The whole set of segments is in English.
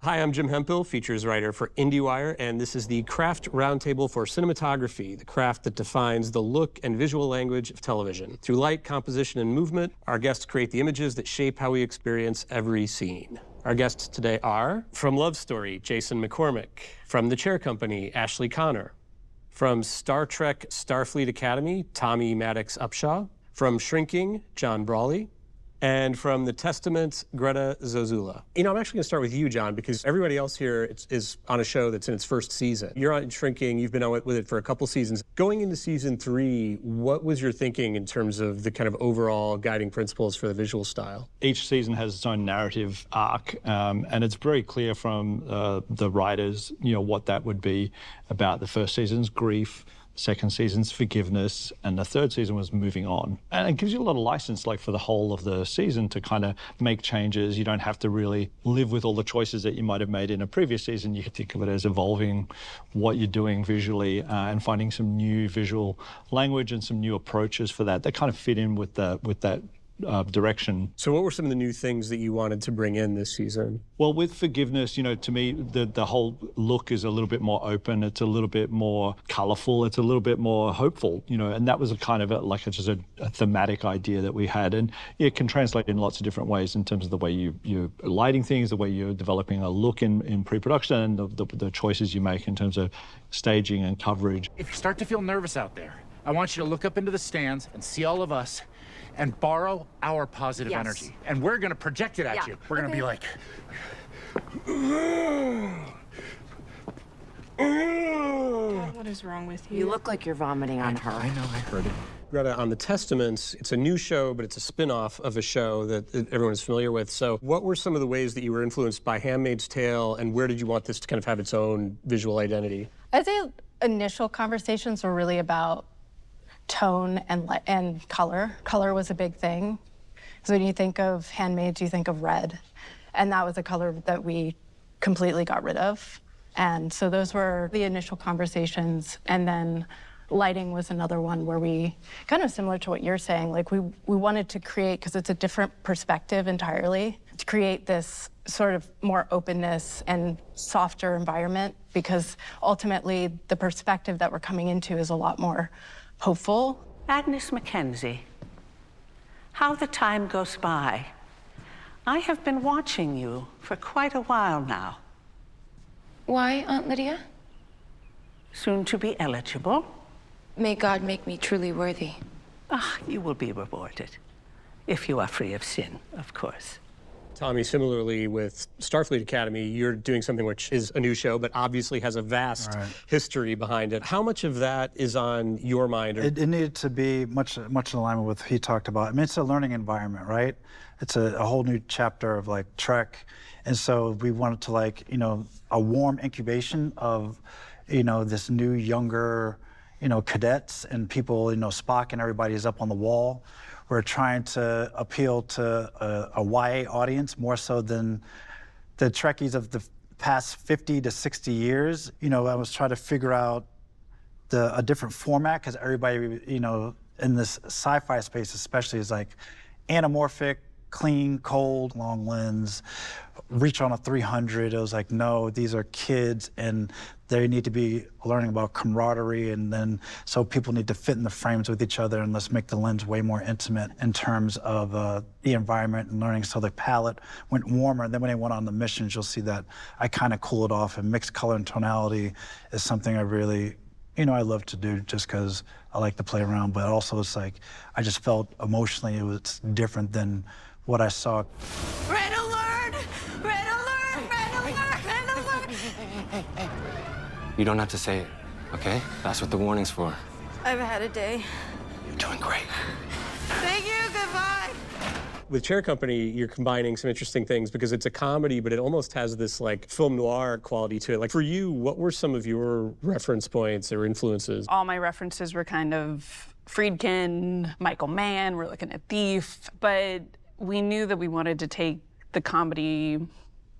Hi, I'm Jim Hemphill, features writer for IndieWire, and this is the Craft Roundtable for Cinematography, the craft that defines the look and visual language of television. Through light, composition, and movement, our guests create the images that shape how we experience every scene. Our guests today are, from Love Story, Jason McCormick; from The Chair Company, Ashley Connor; from Star Trek Starfleet Academy, Tommy Maddox-Upshaw; from Shrinking, John Brawley; and from The Testament, Greta Zozula. You know, I'm actually gonna start with you, John, because everybody else here is on a show that's in its first season. You're on Shrinking, you've been on with it for a couple seasons. Going into season 3, what was your thinking in terms of the kind of overall guiding principles for the visual style? Each season has its own narrative arc, and it's very clear from the writers, you know, what that would be about. The first season's grief, second season's forgiveness, and the third season was moving on. And it gives you a lot of license, like for the whole of the season, to kind of make changes. You don't have to really live with all the choices that you might have made in a previous season. You can think of it as evolving what you're doing visually and finding some new visual language and some new approaches for that kind of fit in with that direction. So what were some of the new things that you wanted to bring in this season? Well, with forgiveness, you know, to me, the whole look is a little bit more open. It's a little bit more colorful. It's a little bit more hopeful, you know, and that was a kind of just a thematic idea that we had. And it can translate in lots of different ways in terms of the way you're lighting things, the way you're developing a look in pre-production, and the choices you make in terms of staging and coverage. If you start to feel nervous out there, I want you to look up into the stands and see all of us and borrow our positive energy. And we're gonna project it at you. We're gonna be like, God, what is wrong with you? You look like you're vomiting on her. I know, I heard it. Greta, on The Testaments, it's a new show, but it's a spin-off of a show that everyone is familiar with. So what were some of the ways that you were influenced by Handmaid's Tale, and where did you want this to kind of have its own visual identity? I'd say initial conversations were really about tone and color. Color was a big thing. So when you think of Handmaids, you think of red. And that was a color that we completely got rid of. And so those were the initial conversations. And then lighting was another one where we, kind of similar to what you're saying, like we wanted to create, because it's a different perspective entirely, to create this sort of more openness and softer environment, because ultimately the perspective that we're coming into is a lot more hopeful. Agnes Mackenzie, how the time goes by. I have been watching you for quite a while now. Why, Aunt Lydia? Soon to be eligible. May God make me truly worthy. Ah, you will be rewarded. If you are free of sin, of course. Tommy, similarly with Starfleet Academy, you're doing something which is a new show, but obviously has a vast history behind it. How much of that is on your mind? It needed to be much in alignment with what he talked about. I mean, it's a learning environment, right? It's a whole new chapter of like Trek. And so we wanted to, like, you know, a warm incubation of, you know, this new younger, you know, cadets and people, you know, Spock and everybody is up on the wall. We're trying to appeal to a YA audience more so than the Trekkies of the past 50 to 60 years. You know, I was trying to figure out a different format, because everybody, you know, in this sci-fi space especially is like anamorphic, clean, cold, long lens, reach on a 300. It was like, no, these are kids and they need to be learning about camaraderie, and then so people need to fit in the frames with each other, and let's make the lens way more intimate in terms of the environment and learning. So the palette went warmer, and then when they went on the missions, you'll see that I kind of cool it off, and mixed color and tonality is something I really, you know, I love to do just because I like to play around, but also it's like, I just felt emotionally it was different than what I saw. Red alert! Red alert! Red alert! Red alert! Hey. You don't have to say it, okay? That's what the warning's for. I've had a day. You're doing great. Thank you, goodbye. With Chair Company, you're combining some interesting things because it's a comedy, but it almost has this like film noir quality to it. Like for you, what were some of your reference points or influences? All my references were kind of Friedkin, Michael Mann, we're looking at Thief, but we knew that we wanted to take the comedy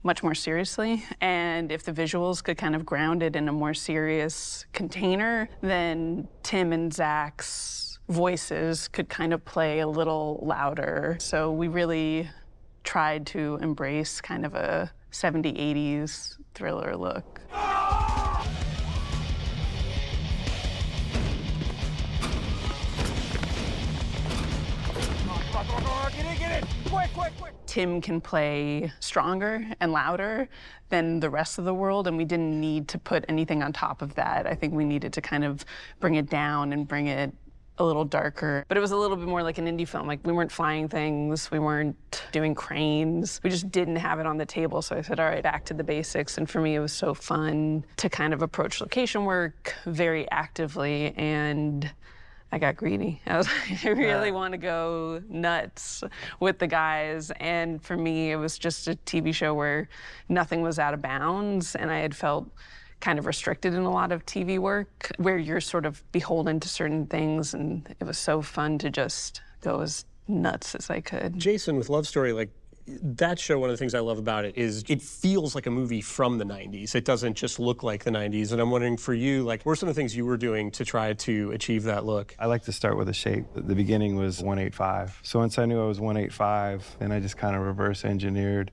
much more seriously, and if the visuals could kind of ground it in a more serious container, then Tim and Zach's voices could kind of play a little louder. So we really tried to embrace kind of a 70s, 80s thriller look. Get in! Quick! Tim can play stronger and louder than the rest of the world, and we didn't need to put anything on top of that. I think we needed to kind of bring it down and bring it a little darker. But it was a little bit more like an indie film. Like, we weren't flying things, we weren't doing cranes. We just didn't have it on the table. So I said, all right, back to the basics. And for me, it was so fun to kind of approach location work very actively, and I got greedy. I was like, I really want to go nuts with the guys. And for me, it was just a TV show where nothing was out of bounds, and I had felt kind of restricted in a lot of TV work where you're sort of beholden to certain things, and it was so fun to just go as nuts as I could. Jason, with Love Story, like, that show, one of the things I love about it is it feels like a movie from the 90s. It doesn't just look like the 90s. And I'm wondering for you, like, what are some of the things you were doing to try to achieve that look? I like to start with a shape. The beginning was 185. So once I knew I was 185, then I just kind of reverse engineered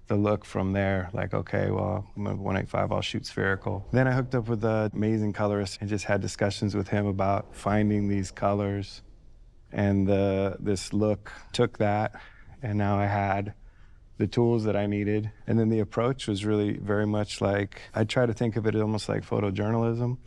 the look from there. Like, okay, well, I'm at 185, I'll shoot spherical. Then I hooked up with an amazing colorist and just had discussions with him about finding these colors. And this look took that, and now I had the tools that I needed. And then the approach was really very much like, I try to think of it almost like photojournalism.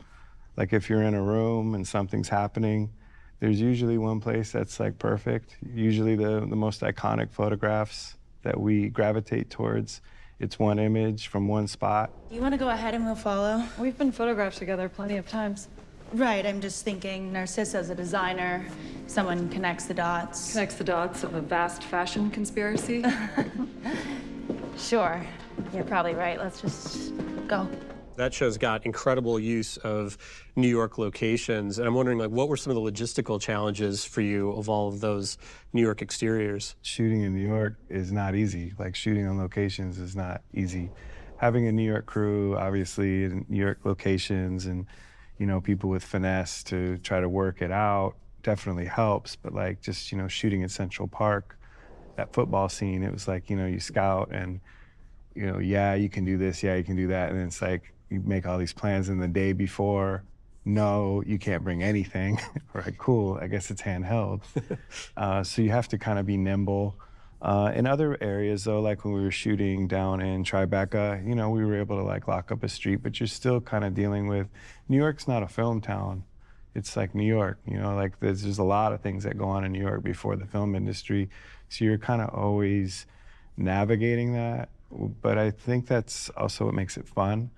Like, if you're in a room and something's happening, there's usually one place that's like perfect. Usually the most iconic photographs that we gravitate towards, it's one image from one spot. Do you want to go ahead and we'll follow? We've been photographed together plenty of times. Right, I'm just thinking Narcissa's a designer. Someone connects the dots. Connects the dots of a vast fashion conspiracy. Sure, you're probably right. Let's just go. That show's got incredible use of New York locations, and I'm wondering, like, what were some of the logistical challenges for you of all of those New York exteriors? Shooting in New York is not easy. Like, shooting on locations is not easy. Having a New York crew, obviously, in New York locations, and you know, people with finesse to try to work it out definitely helps. But like, just, you know, shooting at Central Park, that football scene, it was like, you know, you scout and, you know, yeah, you can do this, yeah, you can do that. And it's like, you make all these plans, and the day before, no, you can't bring anything. Right, cool, I guess it's handheld. So you have to kind of be nimble. In other areas, though, like when we were shooting down in Tribeca, you know, we were able to like lock up a street, but you're still kind of dealing with, New York's not a film town. It's like New York, you know, like there's a lot of things that go on in New York before the film industry. So you're kind of always navigating that. But I think that's also what makes it fun,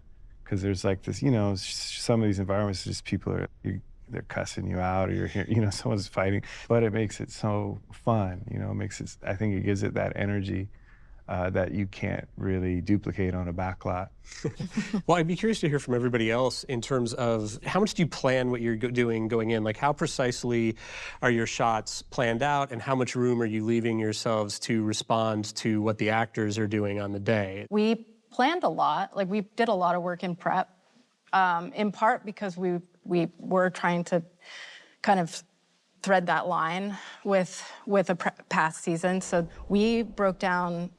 because there's like this, you know, some of these environments, just people are, they're cussing you out, or you're hearing, you know, someone's fighting, but it makes it so fun, you know, it makes it, I think it gives it that energy that you can't really duplicate on a backlot. Well, I'd be curious to hear from everybody else in terms of how much do you plan what you're doing going in? Like, how precisely are your shots planned out, and how much room are you leaving yourselves to respond to what the actors are doing on the day? We planned a lot. Like, we did a lot of work in prep, in part because we were trying to kind of thread that line with a past season. So we broke down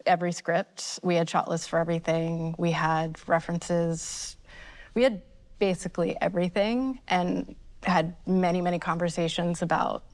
every script. We had shot lists for everything. We had references. We had basically everything, and had many, many conversations about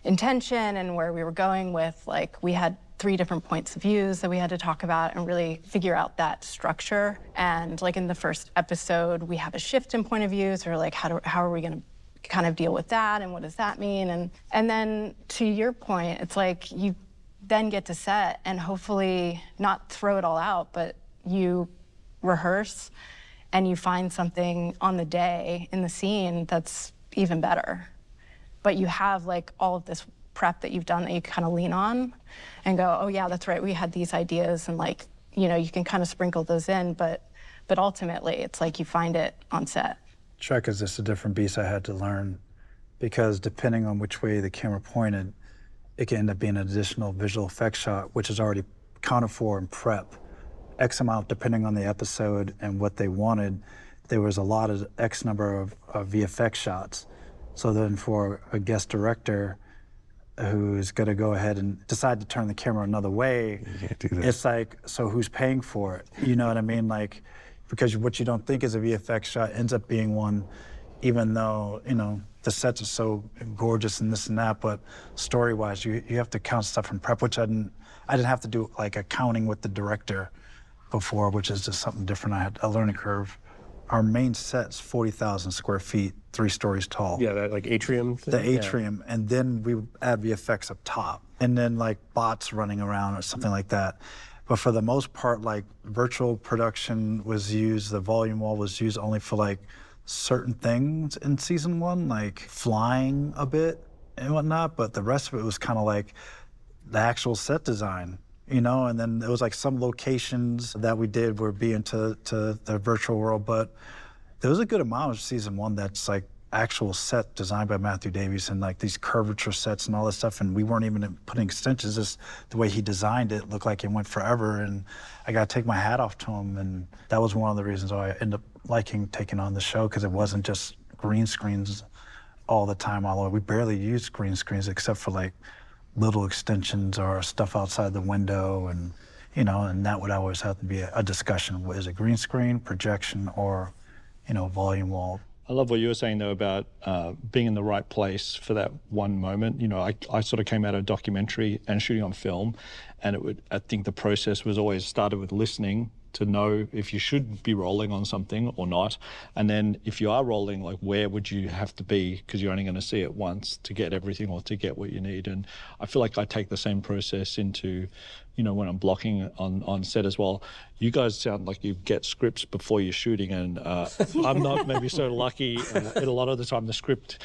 intention and where we were going with, like, we had 3 different points of views that we had to talk about and really figure out that structure. And like in the first episode, we have a shift in point of view. So we're like, how are we gonna kind of deal with that, and what does that mean? And then to your point, it's like you then get to set and hopefully not throw it all out, but you rehearse and you find something on the day in the scene that's even better. But you have like all of this prep that you've done that you kind of lean on and go, oh yeah, that's right, we had these ideas, and like, you know, you can kind of sprinkle those in, but ultimately it's like you find it on set. Trek is just a different beast I had to learn, because depending on which way the camera pointed, it can end up being an additional visual effects shot, which is already accounted for in prep. X amount, depending on the episode and what they wanted, there was a lot of X number of VFX shots. So then for a guest director, who's going to go ahead and decide to turn the camera another way, you can't do that. It's like, so who's paying for it? You know what I mean? Like, because what you don't think is a VFX shot ends up being one, even though, you know, the sets are so gorgeous and this and that, but story-wise, you have to count stuff from prep, which I didn't have to do like accounting with the director before, which is just something different. I had a learning curve. Our main set's 40,000 square feet, 3 stories tall. Yeah, that like atrium thing? The atrium, and then we would add VFX up top, and then like bots running around or something like that. But for the most part, like virtual production was used, the volume wall was used only for like certain things in season 1, like flying a bit and whatnot, but the rest of it was kind of like the actual set design. You know, and then there was like some locations that we did were being to the virtual world, but there was a good amount of season 1 that's like actual set designed by Matthew Davies and like these curvature sets and all this stuff, and we weren't even putting extensions. Just the way he designed it looked like it went forever, and I got to take my hat off to him, and that was one of the reasons why I ended up liking taking on the show, because it wasn't just green screens all the time. Although we barely used green screens except for like little extensions or stuff outside the window, and you know, and that would always have to be a discussion. Is it green screen, projection, or, you know, volume wall? I love what you were saying though about being in the right place for that one moment. You know, I sort of came out of a documentary and shooting on film, and I think the process was always started with listening to know if you should be rolling on something or not. And then if you are rolling, like where would you have to be? Because you're only going to see it once to get everything or to get what you need. And I feel like I take the same process into, you know, when I'm blocking on set as well. You guys sound like you get scripts before you're shooting, and I'm not maybe so lucky. A lot of the time the script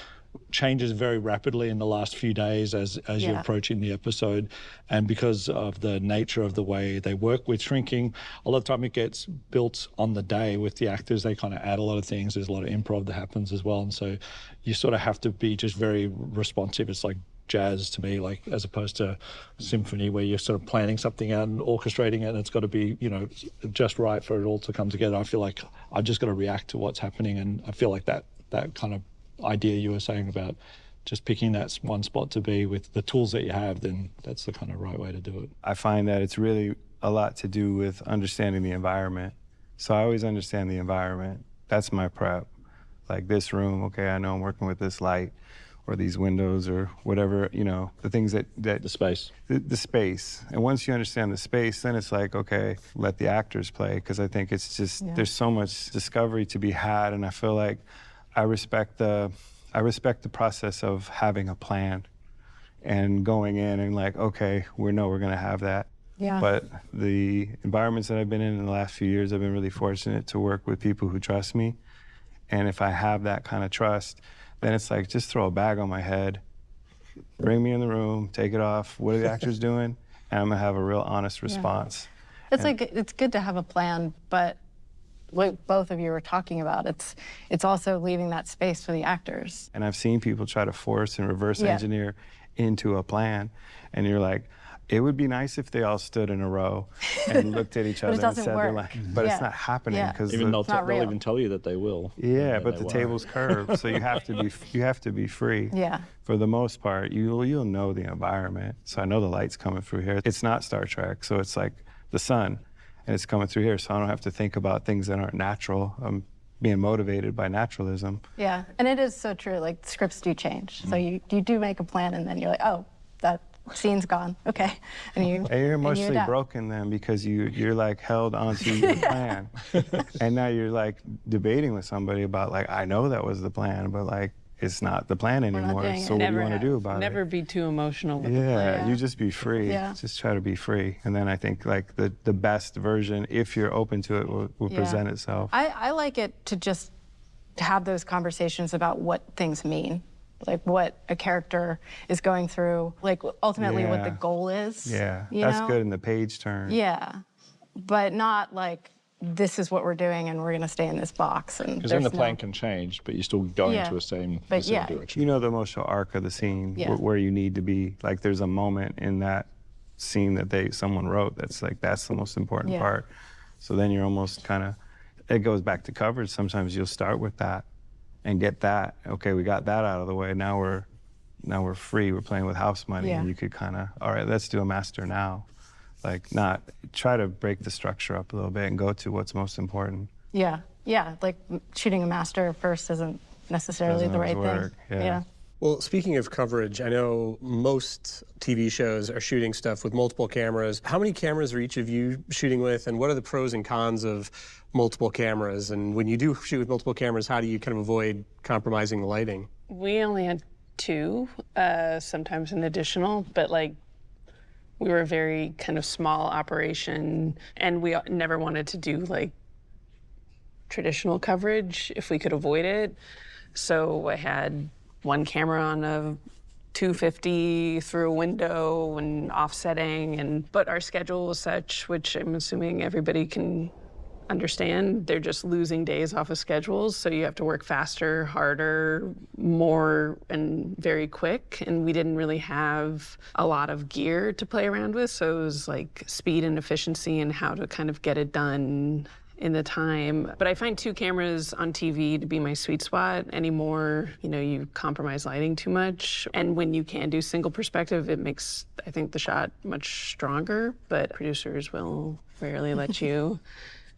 changes very rapidly in the last few days as you're approaching the episode, and because of the nature of the way they work with shrinking, a lot of time it gets built on the day with the actors. They kind of add a lot of things. There's a lot of improv that happens as well, and so you sort of have to be just very responsive. It's like jazz to me, like as opposed to symphony where you're sort of planning something out and orchestrating it, and it's got to be, you know, just right for it all to come together. I feel like I've just got to react to what's happening, and I feel like that kind of idea you were saying about just picking that one spot to be with the tools that you have, then that's the kind of right way to do it. I find that it's really a lot to do with understanding the environment. So I always understand the environment. That's my prep. Like this room, okay, I know I'm working with this light or these windows or whatever, you know, the things that the space. The space. And once you understand the space, then it's like, okay, let the actors play, because I think it's just, there's so much discovery to be had, and I feel like I respect the process of having a plan and going in and like, okay, we're gonna have that. Yeah. But the environments that I've been in the last few years, I've been really fortunate to work with people who trust me. And if I have that kind of trust, then it's like, just throw a bag on my head, bring me in the room, take it off. What are the actors doing? And I'm gonna have a real honest response. It's like, it's good to have a plan, but like both of you were talking about, it's also leaving that space for the actors. And I've seen people try to force and reverse engineer into a plan, and you're like, it would be nice if they all stood in a row and looked at each other and said their line, but it's not happening, because even they'll even tell you that they will. Yeah, but the table's curved, so you have to be free. Yeah. For the most part, you'll know the environment. So I know the light's coming through here. It's not Star Trek, so it's like the sun, and it's coming through here, so I don't have to think about things that aren't natural. I'm being motivated by naturalism. Yeah, and it is so true, like scripts do change. So you do make a plan, and then you're like, oh, that scene's gone, okay. And you're emotionally broken then, because you're like held onto your plan. And now you're like debating with somebody about like, I know that was the plan, but like, it's not the plan anymore. So what do you want to do about it? Never be too emotional with the plan. You just be free. Just try to be free. And then I think like the best version, if you're open to it, will present itself. I like it to just have those conversations about what things mean, like what a character is going through, like ultimately what the goal is. Yeah, you that's know? good in the page turn. Yeah, but not like, this is what we're doing and we're going to stay in this box. Because then the plan can change, but you're still going to the same direction. You know the emotional arc of the scene, where you need to be. Like there's a moment in that scene that someone wrote that's like, that's the most important part. So then you're almost kind of, it goes back to coverage. Sometimes you'll start with that and get that. Okay, we got that out of the way. Now we're now we're free, we're playing with house money, Yeah. and you could kind of, all right, let's do a master now. Like, not try to break the structure up a little bit and go to what's most important. Yeah, yeah, like shooting a master first isn't necessarily the right thing. Yeah. Well, speaking of coverage, I know most TV shows are shooting stuff with multiple cameras. How many cameras are each of you shooting with, and what are the pros and cons of multiple cameras? And when you do shoot with multiple cameras, how do you kind of avoid compromising the lighting? We only had 2, sometimes an additional, but like we were a very kind of small operation, and we never wanted to do like traditional coverage if we could avoid it. So I had one camera on a 250 through a window and offsetting, but our schedule was such, which I'm assuming everybody can understand, they're just losing days off of schedules, so you have to work faster, harder, more, and very quick, and we didn't really have a lot of gear to play around with, so it was like speed and efficiency and how to kind of get it done in the time. But I find 2 cameras on TV to be my sweet spot. Anymore, you compromise lighting too much. And when you can do single perspective, it makes, I think, the shot much stronger. But producers will rarely let you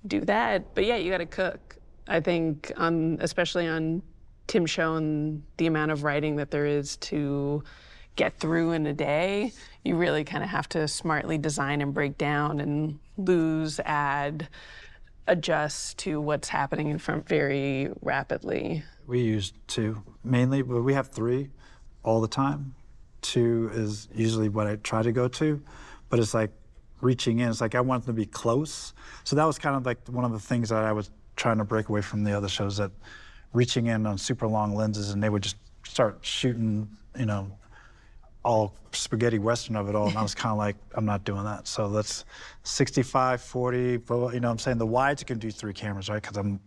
do that. But yeah, you got to cook. I think, especially on Tim's show and the amount of writing that there is to get through in a day, you really kind of have to smartly design and break down and lose, add, adjust to what's happening in front very rapidly. We use 2 mainly, but we have 3 all the time. 2 is usually what I try to go to, but it's like reaching in. It's like I want them to be close. So that was kind of like one of the things that I was trying to break away from the other shows, that reaching in on super long lenses, and they would just start shooting, all spaghetti western of it all, and I was kind of like, I'm not doing that. So let's 65, 40, but, I'm saying the wides you can do 3 cameras, right? Because I'm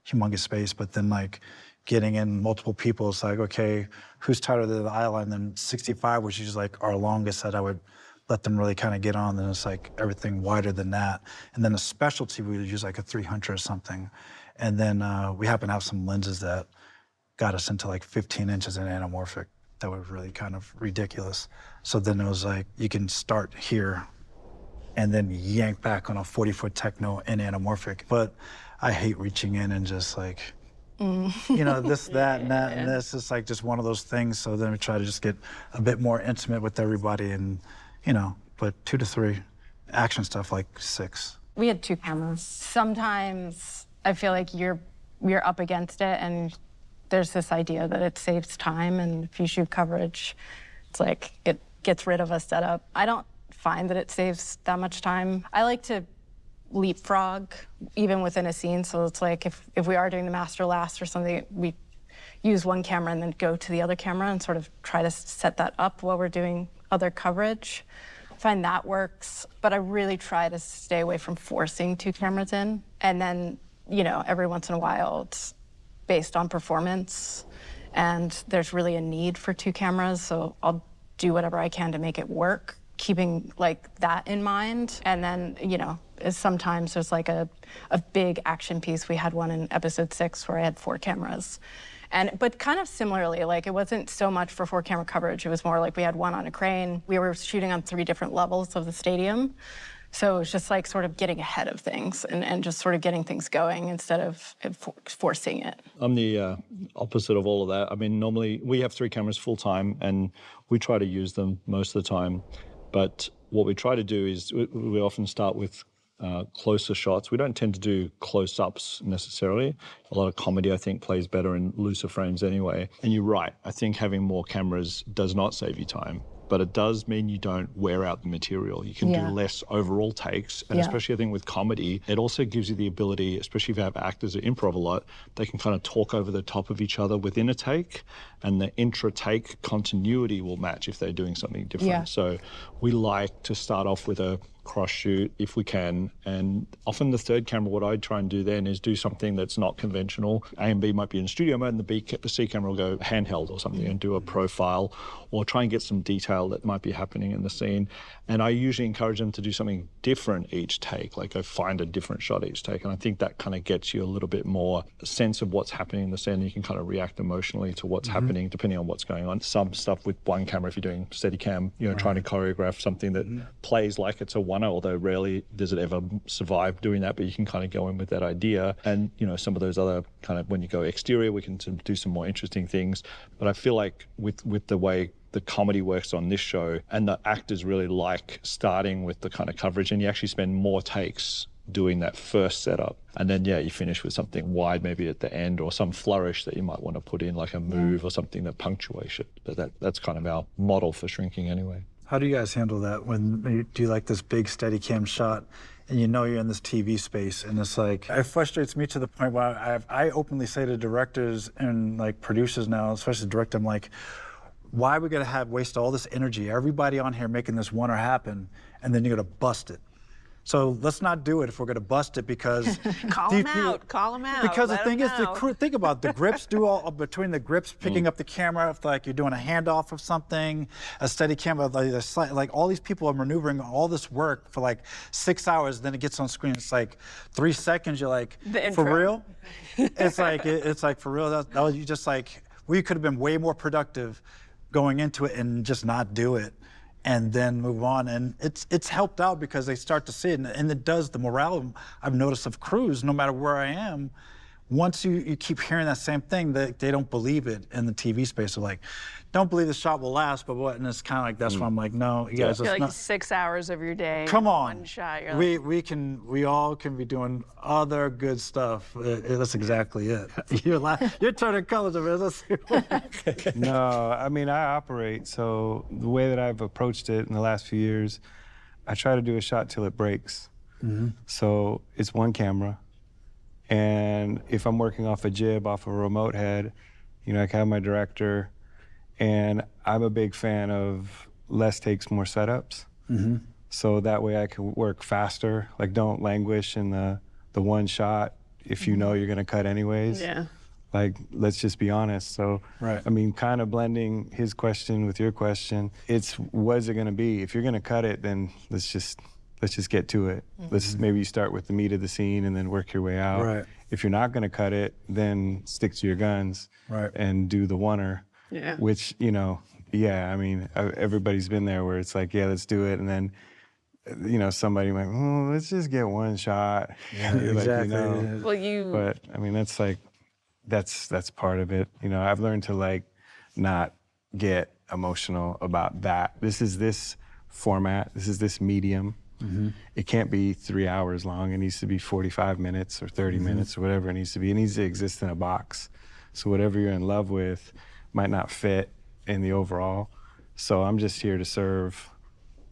humongous space, but then like getting in multiple people, it's like, okay, who's tighter than the eye line? Then 65, which is like our longest that I would let them really kind of get on, then it's like everything wider than that. And then a specialty, we would use like a 300 or something. And then we happen to have some lenses that got us into like 15 inches in anamorphic. That was really kind of ridiculous. So then it was like, you can start here and then yank back on a 40-foot techno in anamorphic. But I hate reaching in and just like, this, that, and that, and this. It's like just one of those things. So then we try to just get a bit more intimate with everybody and, but 2 to 3. Action stuff like 6. We had 2 cameras. Sometimes I feel like you're up against it, and there's this idea that it saves time, and if you shoot coverage, it's like it gets rid of a setup. I don't find that it saves that much time. I like to leapfrog even within a scene, so it's like if we are doing the master last or something, we use one camera and then go to the other camera and sort of try to set that up while we're doing other coverage. I find that works, but I really try to stay away from forcing 2 cameras in. And then, every once in a while, it's based on performance, and there's really a need for 2 cameras, so I'll do whatever I can to make it work, keeping like that in mind. And then, sometimes there's like a big action piece. We had one in episode 6 where I had 4 cameras. But kind of similarly, like it wasn't so much for 4 camera coverage, it was more like we had one on a crane. We were shooting on 3 different levels of the stadium. So it was just like sort of getting ahead of things and just sort of getting things going instead of forcing it. I'm the opposite of all of that. I mean, normally we have 3 cameras full time and we try to use them most of the time. But what we try to do is we often start with closer shots. We don't tend to do close-ups necessarily. A lot of comedy, I think, plays better in looser frames anyway. And you're right. I think having more cameras does not save you time. But it does mean you don't wear out the material. You can do less overall takes. And especially I think with comedy, it also gives you the ability, especially if you have actors that improv a lot, they can kind of talk over the top of each other within a take, and the intra-take continuity will match if they're doing something different. So we like to start off with a cross shoot if we can. And often the third camera, what I try and do then is do something that's not conventional. A and B might be in studio mode, and the C camera will go handheld or something and do a profile, or try and get some detail that might be happening in the scene. And I usually encourage them to do something different each take, like go find a different shot each take. And I think that kind of gets you a little bit more sense of what's happening in the scene. You can kind of react emotionally to what's happening depending on what's going on. Some stuff with one camera, if you're doing Steadicam, trying to choreograph something that plays like it's a oner, although rarely does it ever survive doing that, but you can kind of go in with that idea. And, some of those other kind of, when you go exterior, we can do some more interesting things. But I feel like with the way the comedy works on this show, and the actors really like starting with the kind of coverage, and you actually spend more takes doing that first setup. And then, you finish with something wide maybe at the end, or some flourish that you might want to put in, like a move or something that punctuates it. But that's kind of our model for shrinking anyway. How do you guys handle that when you do like this big Steadicam shot and you're in this TV space, and it's like, it frustrates me to the point where I openly say to directors and like producers now, especially the director, I'm like, why are we gonna waste all this energy, everybody on here making this oner happen, and then you're gonna bust it? So let's not do it if we're going to bust it, because Call them out. Because the Let thing 'em is, know. think about the grips. Do all between the grips, picking up the camera, if like you're doing a handoff of something, a steady camera, like all these people are maneuvering all this work for like 6 hours. Then it gets on screen. It's like 3 seconds. You're like, for real? It's like for real. That was you just like, we could have been way more productive going into it and just not do it, and then move on. And it's helped out because they start to see it, and it does the morale I've noticed of crews, no matter where I am. Once you keep hearing that same thing, they don't believe it in the TV space. They're like, don't believe the shot will last, but what? And it's kind of like, that's why I'm like, no, you guys, You're it's like not. 6 hours of your day. Come on. One shot. You're we all can be doing other good stuff. That's exactly it. You're turning colors over there. No, I mean, I operate, so the way that I've approached it in the last few years, I try to do a shot till it breaks. So it's one camera. And if I'm working off a jib, off a remote head, I can have my director. And I'm a big fan of less takes, more setups. So that way I can work faster. Like, don't languish in the one shot if you know you're gonna cut anyways. Yeah. Like, let's just be honest. So, right. I mean, kind of blending his question with your question, it's what is it gonna be? If you're gonna cut it, then let's just get to it. Maybe you start with the meat of the scene and then work your way out. Right. If you're not gonna cut it, then stick to your guns and do the oner. Yeah. Which, I mean, everybody's been there where it's like, yeah, let's do it. And then, somebody might, let's just get one shot. Yeah, exactly. But I mean, that's like, that's part of it. I've learned to like not get emotional about that. This is this format. This is this medium. It can't be 3 hours long. It needs to be 45 minutes or 30 minutes or whatever it needs to be. It needs to exist in a box. So whatever you're in love with might not fit in the overall. So I'm just here to serve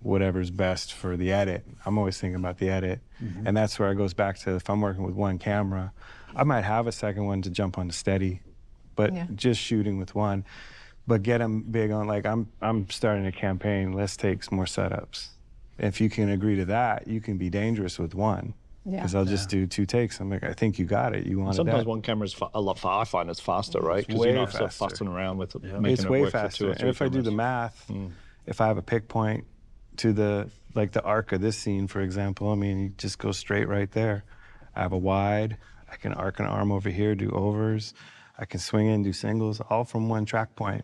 whatever's best for the edit. I'm always thinking about the edit. And that's where it goes back to, if I'm working with one camera, I might have a second one to jump on to steady, but just shooting with one. But get them big on, like, I'm starting a campaign, less takes, more setups. If you can agree to that, you can be dangerous with one. Because I'll just do 2 takes. I'm like, I think you got it. You want it. Sometimes one camera's a lot faster. I find it's faster, right? Because you're not so fussing around with making it's it way work faster. for 2 or 3 and if cameras. I do the math, if I have a pick point to the arc of this scene, for example, I mean, you just go straight right there. I have a wide. I can arc an arm over here, do overs. I can swing in, do singles, all from one track point.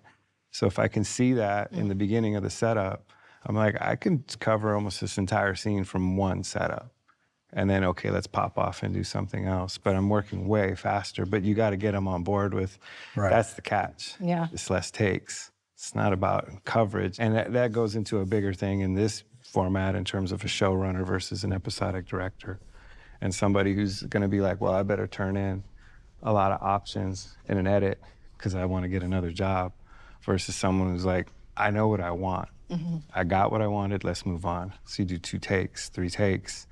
So if I can see that in the beginning of the setup, I'm like, I can cover almost this entire scene from one setup. And then, okay, let's pop off and do something else. But I'm working way faster. But you got to get them on board with, that's the catch. Yeah. It's less takes. It's not about coverage. And that goes into a bigger thing in this format in terms of a showrunner versus an episodic director. And somebody who's going to be like, well, I better turn in a lot of options in an edit because I want to get another job, versus someone who's like, I know what I want. I got what I wanted, let's move on. So you do 2 takes, 3 takes.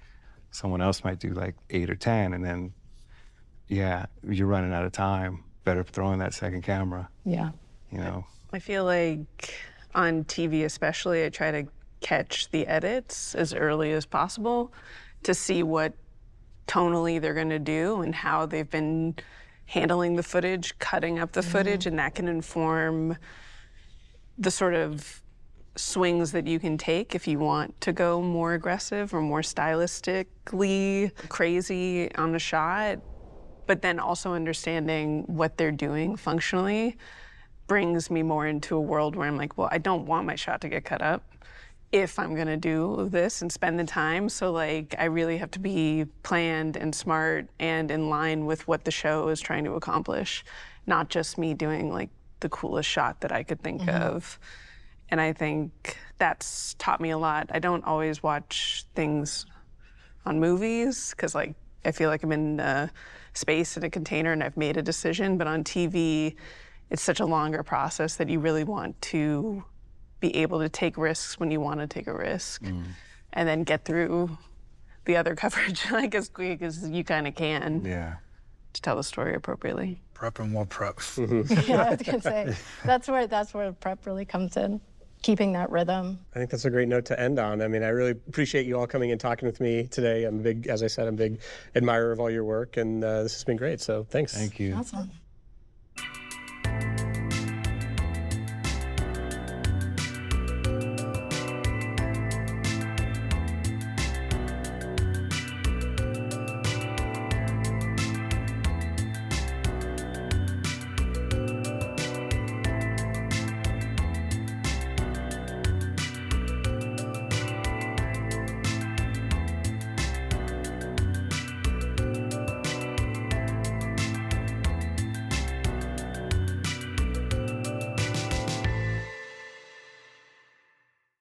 Someone else might do like 8 or 10, and then, you're running out of time. Better throw in that second camera. Yeah. I feel like on TV especially, I try to catch the edits as early as possible to see what tonally they're going to do and how they've been handling the footage, cutting up the footage, and that can inform the sort of swings that you can take if you want to go more aggressive or more stylistically crazy on the shot. But then also understanding what they're doing functionally brings me more into a world where I'm like, well, I don't want my shot to get cut up if I'm gonna do this and spend the time. So like, I really have to be planned and smart and in line with what the show is trying to accomplish, not just me doing like the coolest shot that I could think of. And I think that's taught me a lot. I don't always watch things on movies because like, I feel like I'm in a space in a container and I've made a decision, but on TV, it's such a longer process that you really want to be able to take risks when you want to take a risk and then get through the other coverage like as quick as you kind of can to tell the story appropriately. Prep and more prep. Yeah, I was gonna say, that's where prep really comes in. Keeping that rhythm. I think that's a great note to end on. I mean, I really appreciate you all coming and talking with me today. As I said, I'm a big admirer of all your work, and this has been great, so thanks. Thank you. Awesome.